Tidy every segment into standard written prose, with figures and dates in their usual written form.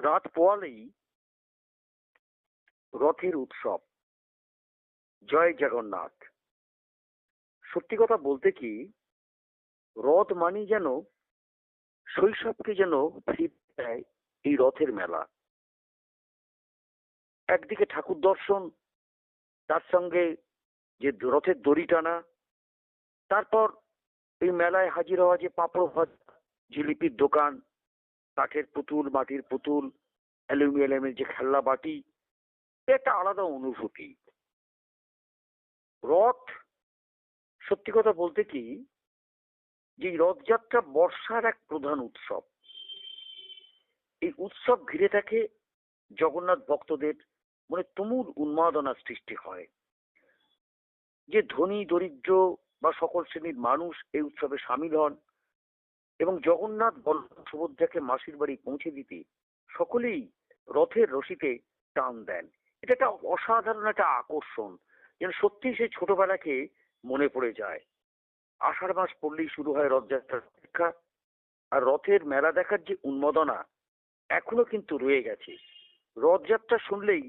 রাত পোয়ালেই রথের উৎসব। জয় জগন্নাথ। সত্যি কথা বলতে কি, রথ মানেই যেন শৈশবকে যেন ফিরিয়ে দেয় এই রথের মেলা। একদিকে ঠাকুর দর্শন, তার সঙ্গে যে রথের দড়ি টানা, তারপর এই মেলায় হাজির হওয়া যে পাঁপড় ভাজা, জিলিপির দোকান, কাঠের পুতুল, মাটির পুতুল, অ্যালুমিনিয়ামের যে খেলনা বাটি, একটা আলাদা অনুভূতি। রথ, সত্যি কথা বলতে কি, যে রথযাত্রা বর্ষার এক প্রধান উৎসব। এই উৎসব ঘিরে থাকে জগন্নাথ ভক্তদের মনে তুমুল উন্মাদনা সৃষ্টি হয়। যে ধনী দরিদ্র বা সকল শ্রেণীর মানুষ এই উৎসবে সামিল হন এবং জগন্নাথ বলরাম সুভদ্রাকে মাসির বাড়ি পৌঁছে দিতে সকলেই রথের রশিতে টান দেন। এটা একটা অসাধারণ একটা আকর্ষণ, যেন সত্যি সেই ছোটবেলাকে মনে পড়ে যায়। আষাঢ় মাস পড়লেই শুরু হয় রথযাত্রার অপেক্ষা, আর রথের মেলা দেখার যে উন্মাদনা এখনো কিন্তু রয়ে গেছে। রথযাত্রা শুনলেই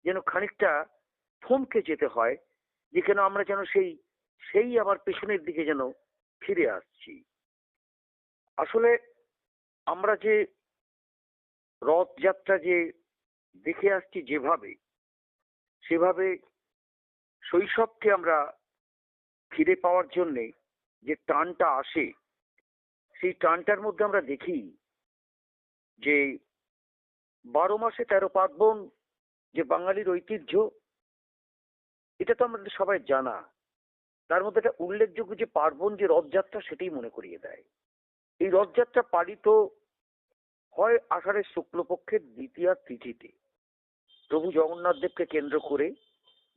যেন খানিকটা থমকে যেতে হয়, যে কেন আমরা যেন সেই সেই আবার পেছনের দিকে যেন ফিরে আসছি। আসলে আমরা যে রথযাত্রা যে দেখে আসছি যেভাবে, সেভাবে শৈশবকে আমরা ফিরে পাওয়ার জন্যে যে টানটা আসে, সেই টানটার মধ্যে আমরা দেখি যে 12 মাসে 13 পার্বণ যে বাঙালির ঐতিহ্য, এটা তো আমাদের সবাই জানা। তার মধ্যে একটা উল্লেখযোগ্য যে পার্বণ, যে রথযাত্রা, সেটাই মনে করিয়ে দেয়। এই রথযাত্রা পালিত হয় আষাঢ়ের শুক্লপক্ষের দ্বিতীয়া তিথিতে। প্রভু জগন্নাথ দেবকে কেন্দ্র করে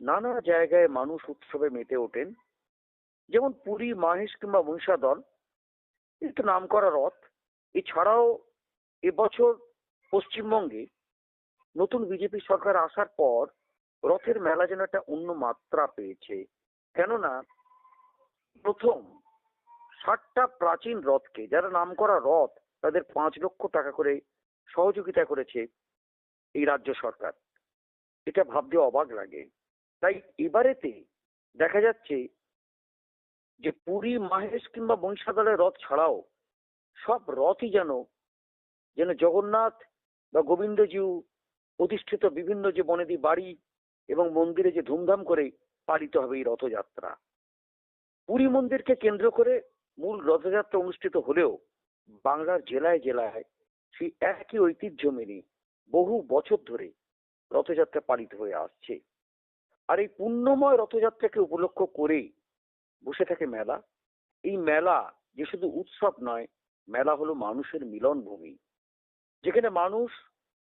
নানা জায়গায় মানুষ উৎসবে মেতে ওঠেন। যেমন পুরী, মাহেশ কিংবা মহিষাদল, একটু নামকরা রথ। এছাড়াও এবছর পশ্চিমবঙ্গে নতুন বিজেপি সরকার আসার পর রথের মেলা যেন একটা অন্য মাত্রা পেয়েছে। কেননা প্রথম 60টা প্রাচীন রথকে, যারা নামকরা রথ, তাদের 5 লক্ষ টাকা করে সহযোগিতা করেছে এই রাজ্য সরকার। এটা ভাবতে অবাক লাগে। তাই এবারেতে দেখা যাচ্ছে যে পুরী, মাহেশ কিংবা মহিষাদলের রথ ছাড়াও সব রথই যেন যেন জগন্নাথ বা গোবিন্দজিউ প্রতিষ্ঠিত বিভিন্ন যে বনেদি বাড়ি এবং মন্দিরে যে ধুমধাম করে পালিত হবে এই রথযাত্রা। পুরী মন্দিরকে কেন্দ্র করে মূল রথযাত্রা অনুষ্ঠিত হলেও বাংলার জেলায় জেলায় সেই একই ঐতিহ্য মেনে বহু বছর ধরে রথযাত্রা পালিত হয়ে আসছে। আর এই পুণ্যময় রথযাত্রাকে উপলক্ষ করে বসে থাকে মেলা। এই মেলা যে শুধু উৎসব নয়, মেলা হলো মানুষের মিলন ভূমি, যেখানে মানুষ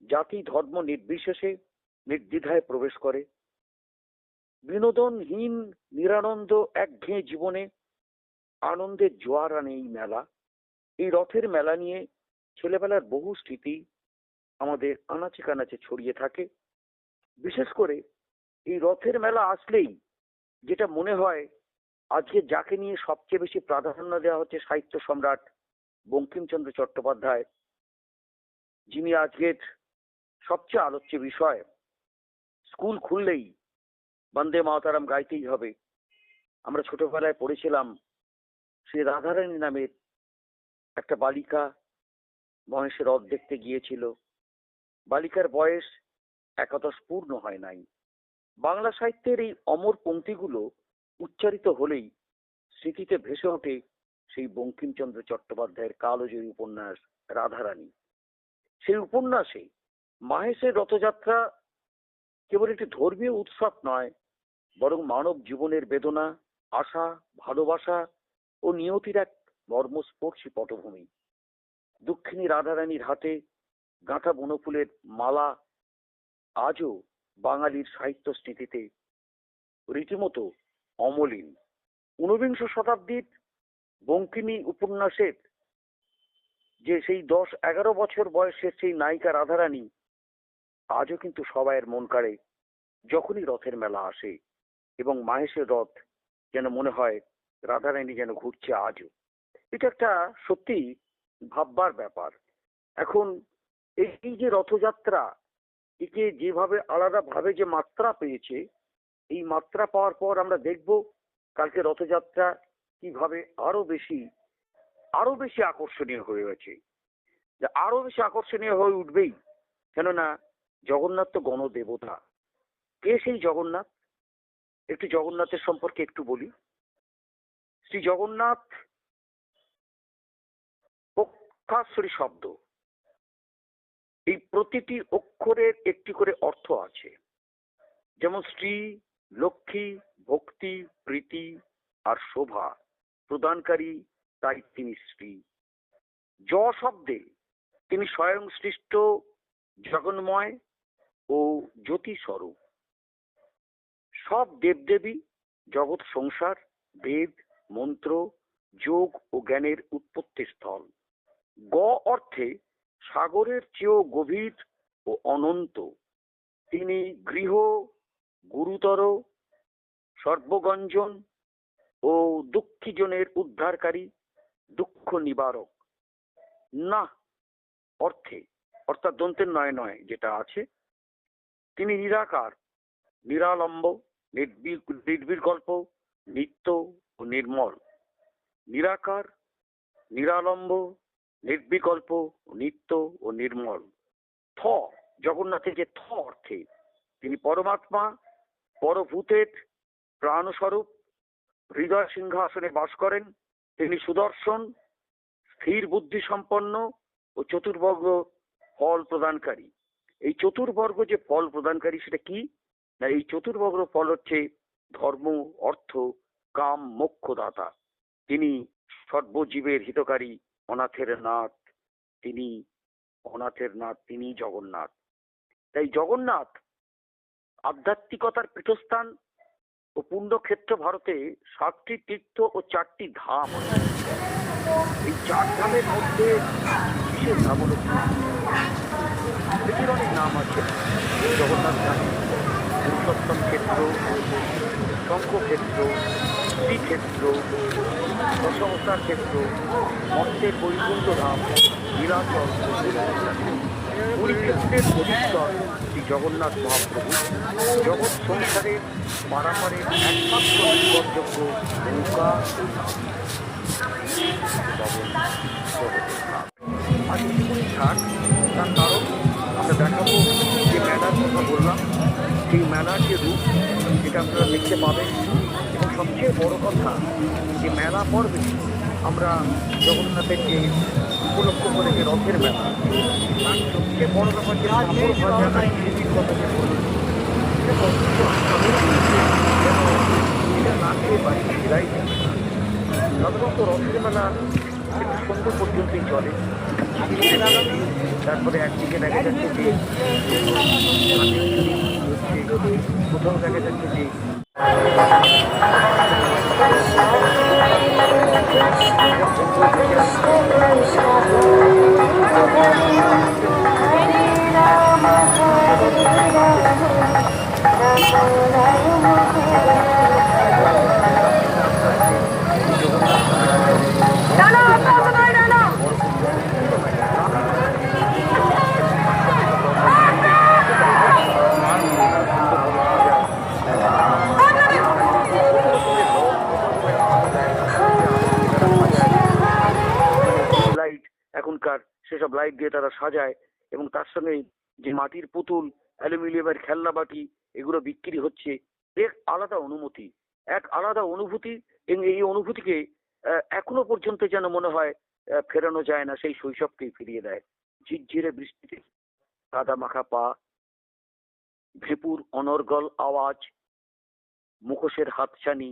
জাতি ধর্ম নির্বিশেষে নির্দ্বিধায় প্রবেশ করে। বিনোদনহীন নিরানন্দ একঘেয়ে জীবনে আনন্দের জোয়ার আনে এই মেলা। এই রথের মেলা নিয়ে ছেলেবেলার বহু স্মৃতি আমাদের আনাচে কানাচে ছড়িয়ে থাকে। বিশেষ করে এই রথের মেলা আসলেই যেটা মনে হয়, আজকে যাকে নিয়ে সবচেয়ে বেশি প্রাধান্য দেওয়া হচ্ছে সাহিত্য সম্রাট বঙ্কিমচন্দ্র চট্টোপাধ্যায়, যিনি আজকের সবচেয়ে আলোচ্য বিষয়। স্কুল খুললেই বন্দে মাতরম গাইতেই হবে। আমরা ছোটবেলায় পড়েছিলাম সে রাধারানী নামের একটা বালিকা মহেশের রথ দেখতে গিয়েছিল। বালিকার বয়স একাদশ পূর্ণ হয় নাই। বাংলা সাহিত্যের এই অমর পংক্তিগুলো উচ্চারিত হলেই স্মৃতিতে ভেসে ওঠে সেই বঙ্কিমচন্দ্র চট্টোপাধ্যায়ের কালজয়ী উপন্যাস রাধারানী। সেই উপন্যাসে মাহেশের রথযাত্রা কেবল একটি ধর্মীয় উৎসব নয়, বরং মানব জীবনের বেদনা, আশা, ভালোবাসা ও নিয়তির এক মর্মস্পর্শী পটভূমি। দুঃখিনী রাধারানীর হাতে গাঁথা বনফুলের মালা আজও বাঙালির সাহিত্য স্মৃতিতে রীতিমতো অমলিন। 19বিংশ শতাব্দীর বঙ্কিনী উপন্যাসের যে সেই 10-11 বছর বয়সের সেই নায়িকা রাধারানী আজও কিন্তু সবাইয়ের মন কাড়ে যখনই রথের মেলা আসে, এবং মাহেশের রথ যেন মনে হয় রাধারানী যেন ঘুরছে আজও। এটা একটা সত্যি ভাববার ব্যাপার। এখন এই যে রথযাত্রা, একে যেভাবে আলাদাভাবে যে মাত্রা পেয়েছে, এই মাত্রা পাওয়ার পর আমরা দেখব কালকে রথযাত্রা কিভাবে আরো বেশি আকর্ষণীয় হয়ে গেছে। যে আরো বেশি আকর্ষণীয় হয়ে উঠবেই, কেননা জগন্নাথ তো গণদেবতা। কে সেই জগন্নাথ? একটু জগন্নাথের সম্পর্কে একটু বলি। শ্রী জগন্নাথ অক্ষাৎসরি শব্দ। এই প্রতিটি অক্ষরের একটি করে অর্থ আছে। যেমন শ্রী, লক্ষ্মী, ভক্তি, প্রীতি আর শোভা প্রদানকারী, তাই তিনি শ্রী। জ শব্দে তিনি স্বয়ং সৃষ্ট জগন্ময় ও জ্যোতি স্বরূপ। সব দেবদেবী, জগৎ সংসার, বেদ, মন্ত্র, যোগ ও জ্ঞানের উৎপত্তি স্থল। গ অর্থে সাগরের চেয়েও গভীর ও অনন্ত। তিনি গৃহ, গুরুতর, সর্বগঞ্জন ও দুঃখীজনের উদ্ধারকারী, দুঃখ নিবারক। না অর্থে, অর্থাৎ দন্তের নয় নয় যেটা আছে, তিনি নিরাকার, নিরালম্ব, নির্বিকল্প, নিত্য ও নির্মল। নিরাকার, নিরালম্ব, নির্বিকল্প, নিত্য ও নির্মল। থ, জগন্নাথের যে থ অর্থে তিনি পরমাত্মা, পরভূতের প্রাণস্বরূপ, হৃদয় সিংহাসনে বাস করেন। তিনি সুদর্শন, স্থির বুদ্ধি সম্পন্ন ও চতুর্বর্গ ফল প্রদানকারী। এই চতুর্বর্গ যে ফল প্রদানকারী সেটা কি না, এই চতুর্বর্গ ফল হচ্ছে ধর্ম, অর্থ, কাম, মোক্ষ দাতা। তিনি সর্বজীবের হিতকারী, অনাথের নাথ। তিনি অনাথের নাথ, তিনি জগন্নাথ। তাই জগন্নাথ আধ্যাত্মিকতার পীঠস্থান ও পুণ্যক্ষেত্র। ভারতে 7টি তীর্থ ও 4টি ধাম আছে। এই 4 ধামের মধ্যে বিশেষ ধাম হল এটির অনেক নাম আছে। জগন্নাথ ধাম, পুরুষোত্তম ক্ষেত্র, শঙ্খক্ষেত্র, শ্রীক্ষেত্র, দশাবতার ক্ষেত্র, মর্তের বৈকুণ্ঠ ধাম, নীলাচল, পুরী ক্ষেত্রের অধীশ্বর শ্রী জগন্নাথ মহাপ্রভু জগৎ সংসারের পারাপারের একমাত্র নির্ভরযোগ্য নৌকা। আজ এটুকুনি থাক। তার কারণ আমরা দেখাবো যে মেলার কথা বললাম, সেই মেলার যে রূপ সেটা আপনারা দেখতে পাবেন। এবং সবচেয়ে বড় কথা, যে মেলা পর্বে আমরা জগন্নাথের যে উপলক্ষ করে যে রথের মেলা, তার সবচেয়ে বড় ব্যাপার যে কাপড় ভাজা আর জিনিসের কথা যে বলল, এটা না খেয়ে বাড়ি ফেরাই যাবে না। সাধারণত রথের মেলা একটু সন্ধ্যা পর্যন্তই চলে। তারপরে একদিকে দেখা যাচ্ছে যে কোথাও দেখা যাচ্ছে যে এখনকার সেসব লাইট দিয়ে তারা সাজায়। এবং তার সঙ্গে যে মাটির পুতুল, অ্যালুমিনিয়ামের খেলনা বাটি এগুলো বিক্রি হচ্ছে। এক আলাদা অনুমতি, এক আলাদা অনুভূতি। এবং এই অনুভূতিকে এখনো পর্যন্ত যেন মনে হয় ফেরানো যায় না, সেই শৈশবকেই ফিরিয়ে দেয়। ঝিরঝিরে বৃষ্টিতে কাদা মাখা পা, ভেপুর অনর্গল আওয়াজ, মুখোশের হাতছানি,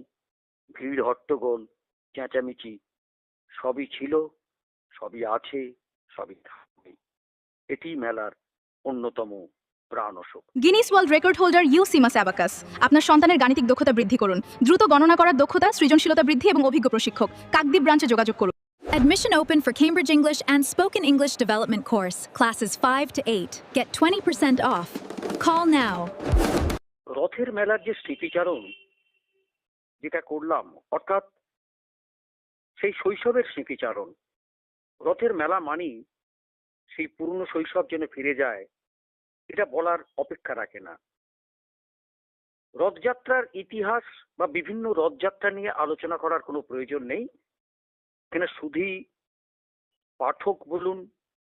ভিড় হট্টগোল, চেঁচামেচি, সবই ছিল, সবই আছে, সবই থাকবে। এটি মেলার অন্যতম প্রাণশক। Guinness world record holder UCMAS abacus. আপনার সন্তানের গাণিতিক দক্ষতা বৃদ্ধি করুন। দ্রুত গণনা করার দক্ষতা, সৃজনশীলতা বৃদ্ধি এবং অভিজ্ঞ প্রশিক্ষক। কাকদ্বীপ ব্রাঞ্চে যোগাযোগ করুন। Admission open for Cambridge English and Spoken English Development course, classes 5 to 8. Get 20% off. Call now. রথের মেলার যে স্মৃতিচারণ যেটা করলাম, অর্থাৎ সেই শৈশবের স্মৃতিচারণ। রথের মেলা মানেই সেই পুরনো শৈশব যেন ফিরে যায়, এটা বলার অপেক্ষা রাখে না। রথযাত্রার ইতিহাস বা বিভিন্ন রথযাত্রা নিয়ে আলোচনা করার কোনো প্রয়োজন নেই। এখানে শুধুই পাঠক বলুন,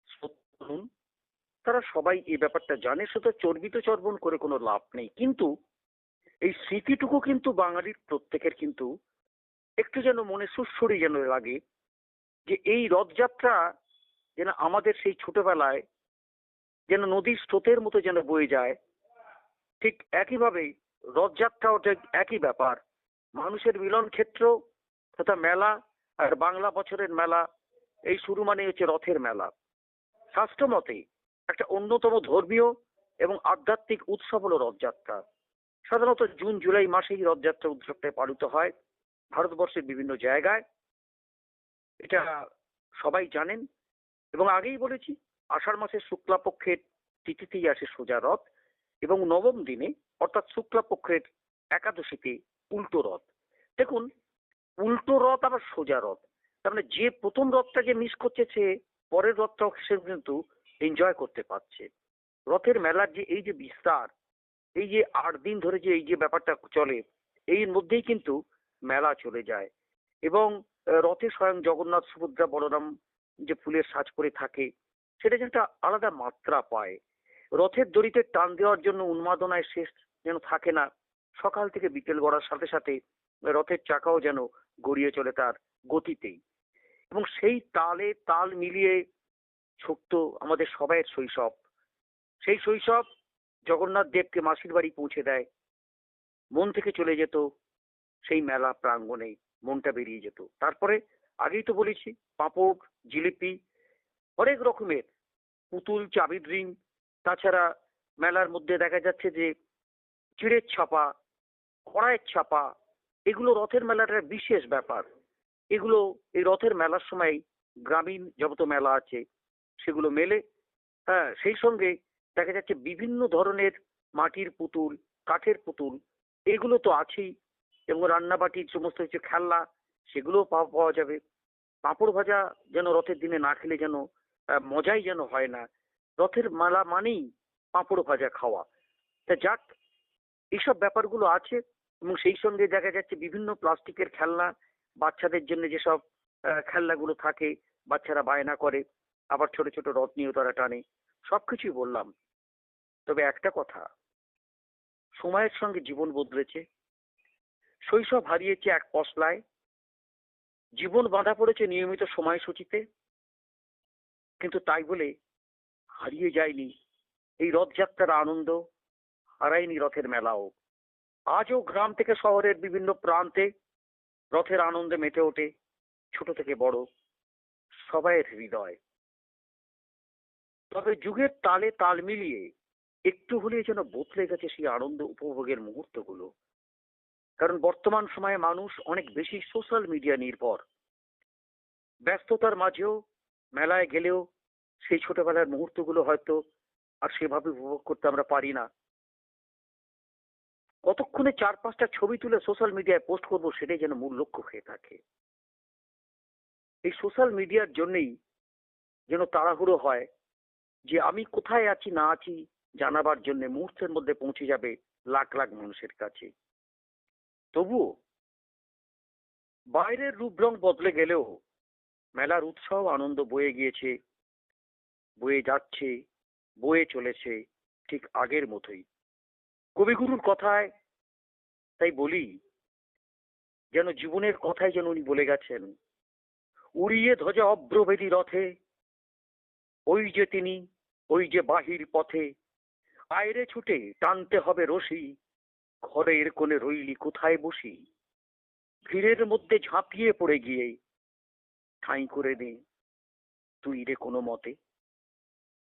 শ্রোতা বলুন, তারা সবাই এই ব্যাপারটা জানে, শুধু চর্বিত চর্বণ করে কোনো লাভ নেই। কিন্তু এই স্মৃতিটুকু কিন্তু বাঙালির প্রত্যেকের কিন্তু একটু যেন মনে সুস্বরী যেন লাগে, যে এই রথযাত্রা যেন আমাদের সেই ছোটবেলায় যেন নদীর স্রোতের মতো যেন বয়ে যায়। ঠিক একইভাবেই রথযাত্রাও ঠিক একই ব্যাপার। মানুষের মিলন ক্ষেত্র তথা মেলা, আর বাংলা বছরের মেলা, এই শুরু মানে হচ্ছে রথের মেলা। শাস্ত্র মতে একটা অন্যতম ধর্মীয় এবং আধ্যাত্মিক উৎসব হলো রথযাত্রা। সাধারণত জুন জুলাই মাসে এই রথযাত্রা উৎসবটা পালিত হয় ভারতবর্ষের বিভিন্ন জায়গায়। এটা সবাই জানেন এবং আগেই বলেছি, আষাঢ় মাসের শুক্লাপক্ষের তিথিতেই আসে সোজা রথ এবং নবম দিনে অর্থাৎ শুক্লাপক্ষের একাদশীতে উল্টো রথ। দেখুন, উল্টো রথ আবার সোজা রথ, তার মানে যে প্রথম রথটাকে মিস করছে সে পরের রথটাও সে কিন্তু এনজয় করতে পারছে। রথের মেলার যে এই যে বিস্তার, এই যে 8 দিন ধরে যে এই যে ব্যাপারটা চলে, এর মধ্যেই কিন্তু মেলা চলে যায়। এবং রথে স্বয়ং জগন্নাথ সুভদ্রা বলরাম যে ফুলের সাজ করে থাকে, সেটা যেন একটা আলাদা মাত্রা পায়। রথের দড়িতে টান দেওয়ার জন্য উন্মাদনায় শেষ যেন থাকে না। সকাল থেকে বিকেল গড়ার সাথে সাথে রথের চাকাও যেন গড়িয়ে চলে তার গতিতেই। এবং সেই তালে তাল মিলিয়ে ছোট্ট আমাদের সবাইয়ের শৈশব, সেই শৈশব জগন্নাথ দেবকে মাসির বাড়ি পৌঁছে দেয়। মন থেকে চলে যেত সেই মেলা প্রাঙ্গণে, মনটা বেরিয়ে যেত। তারপরে আগেই তো বলেছি, পাঁপড়, জিলিপি, অনেক রকমের পুতুল, চাবির রিং, তাছাড়া মেলার মধ্যে দেখা যাচ্ছে যে চিড়ের ছাপা, কড়াইয়ের ছাপা, এগুলো রথের মেলার একটা বিশেষ ব্যাপার। এগুলো এই রথের মেলার সময় গ্রামীণ যত মেলা আছে সেগুলো মেলে। হ্যাঁ, সেই সঙ্গে দেখা যাচ্ছে বিভিন্ন ধরনের মাটির পুতুল, কাঠের পুতুল, এগুলো তো আছেই। এবং রান্নাবাটির সমস্ত কিছু খেলনা, সেগুলোও পাওয়া যাবে। পাঁপড় ভাজা যেন রথের দিনে না খেলে যেন মজাই যেন হয় না। রথের মেলা মানেই পাঁপড় ভাজা খাওয়া। তা যাক, এইসব ব্যাপারগুলো আছে। এবং সেই সঙ্গে দেখা যাচ্ছে বিভিন্ন প্লাস্টিকের খেলনা, বাচ্চাদের জন্য যেসব খেলনাগুলো থাকে, বাচ্চারা বায়না করে, আবার ছোট ছোট রথ নিয়েও তারা টানে। সবকিছুই বললাম। তবে একটা কথা, সময়ের সঙ্গে জীবন বদলেছে, শৈশব হারিয়েছে এক পশলায়, জীবন বাঁধা পড়েছে নিয়মিত সময়সূচিতে। কিন্তু তাই বলে হারিয়ে যায়নি এই রথযাত্রার আনন্দ, হারায়নি রথের মেলাও। আজও গ্রাম থেকে শহরের বিভিন্ন প্রান্তে রথের আনন্দে মেতে ওঠে ছোট থেকে বড় সবাইয়ের হৃদয়। তবে যুগের তালে তাল মিলিয়ে একটু হলেই যেন বদলে গেছে সেই আনন্দ উপভোগের মুহূর্তগুলো। কারণ বর্তমান সময়ে মানুষ অনেক বেশি সোশ্যাল মিডিয়া নির্ভর। ব্যস্ততার মাঝেও মেলায় গেলেও সেই ছোটবেলার মুহূর্তগুলো হয়তো আর সেভাবে উপভোগ করতে আমরা পারি না। কতক্ষণে 4-5টা ছবি তুলে সোশ্যাল মিডিয়ায় পোস্ট করব, সেটাই যেন মূল লক্ষ্য হয়ে থাকে। এই সোশ্যাল মিডিয়ার জন্যই যেন তাড়াহুড়ো হয় যে আমি কোথায় আছি না আছি জানাবার জন্য মুহূর্তের মধ্যে পৌঁছে যাবে লাখ লাখ মানুষের কাছে। তবুও বাইরের রূপ রং বদলে গেলেও মেলার উৎসব আনন্দ বয়ে গিয়েছে, বয়ে যাচ্ছে, বয়ে চলেছে ঠিক আগের মতোই। কবিগুরুর কথায় তাই বলি, যেন জীবনের কথাই যেন উনি বলে গেছেন, উড়িয়ে ধ্বজা অব্রভেদী রথে, ওই যে তিনি, ওই যে বাহির পথে, আয়রে ছুটে টানতে হবে রশি, ঘরের কোণে রইলি কোথায় বসি, ভিড়ের মধ্যে ঝাঁপিয়ে পড়ে গিয়ে ঠাঁই করে নে তুই রে কোনো মতে।